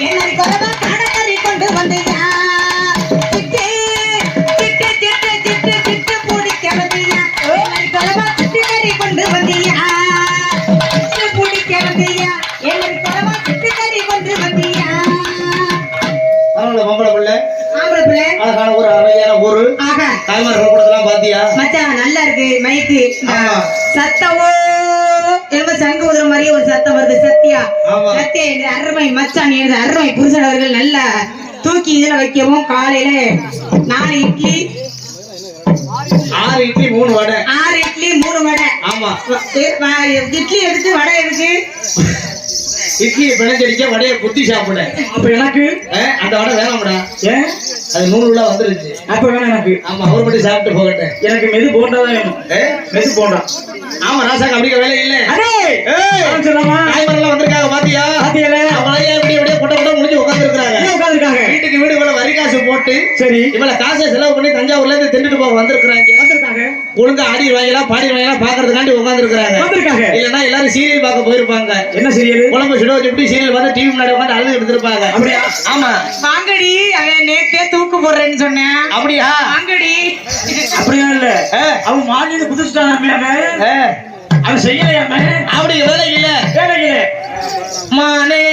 என்னை கொலவா கடற்கரை கொண்டு வந்தியா சிட்டு சிட்டு சிட்டு சிட்டு சிட்டு பிடிக்க வந்தியா என்னை கொலவா சிட்டுக்கறி கொண்டு வந்தியா சிட்டு பிடிக்க வந்தியா என்னை கொலவா சிட்டுக்கறி கொண்டு வந்தியா அவங்கள பொம்பளை பிள்ளை ஆம்பளை பிள்ளை அழகான ஒரு அமைதியான ஊரு ஆக தாய்மார்கள் கூடலாம் பாத்தியா மச்சான் நல்லா இருக்கு மைக்கு ஆமா. சத்தவோ என்ன சங்கு உதிர மாதிரியே ஒரு சத்தம் வருது சத்யா ஆமா. சத்யா என்று அருமை மச்சான் எனது அருமை புருஷன் அவர்கள் நல்லா தூக்கி இதுல வைக்கவும் காலையில 4 இட்லி 6 இட்லி 3 வடை 6 இட்லி 3 வடை ஆமா இட்லி எதுக்கு வடை எதுக்கு இட்லியை பிணைஞ்சடிக்க வடையை குத்தி சாப்பிட அப்ப எனக்கு அந்த வடை வேணாம்டா ஏன் அது 100 உள்ள வந்துருச்சு அப்ப வேணாம் எனக்கு ஆமா ஒரு படி சாப்பிட்டு போகட்டேன் எனக்கு மெது போண்டா தான் வேணும் மெது போண்டா ஆமா ராசாக்கு அப்படிங்கிற வேலை இல்ல அடே ஏய் சொல்லலாமா தாய்மாரெல்லாம் வந்திருக்காங்க பாத்தியா பாத்தியல அவங்களே இப்படி அப்படியே கொட்ட கொட்ட முடிஞ்சு உட்கார்ந்துருக்காங்க உட்கார்ந்துருக்காங்க வீட்டுக்கு வீடு இவ்வளவு வரி காசு போட்டு சரி இவ்வளவு காசை செலவு பண்ணி தஞ்சாவூர்ல இருந்து திண்டுட்டு போக வந்திருக்காங்க வந்திருக்காங்க ஒழுங்கா ஆடிடுவாங்களா பாடிடுவாங்களா பாக்குறதுக்காண்டி உட்கார்ந்துருக்காங்க வந்திருக்காங்க இல்லன்னா எல்லாரும் சீரியல் பார்க்க போயிருப்பாங்க என்ன சீரியல் குழம்பு சுட வச்சு இப்படி சீரியல் பார்த்து டிவி முன்னாடி உட்காந்து அழுது எடுத்திருப்பாங்க அப்படியா ஆமா வாங்கடி அவன் நேத்தே தூக்கு போடுறேன்னு சொன்னேன் அப்படியா வாங்கடி அப்படியா இல்ல அவன் மாநில குதிச்சுட்டான் அவன் செய்யலையாம அப்படி வேலை இல்ல வேலை மானே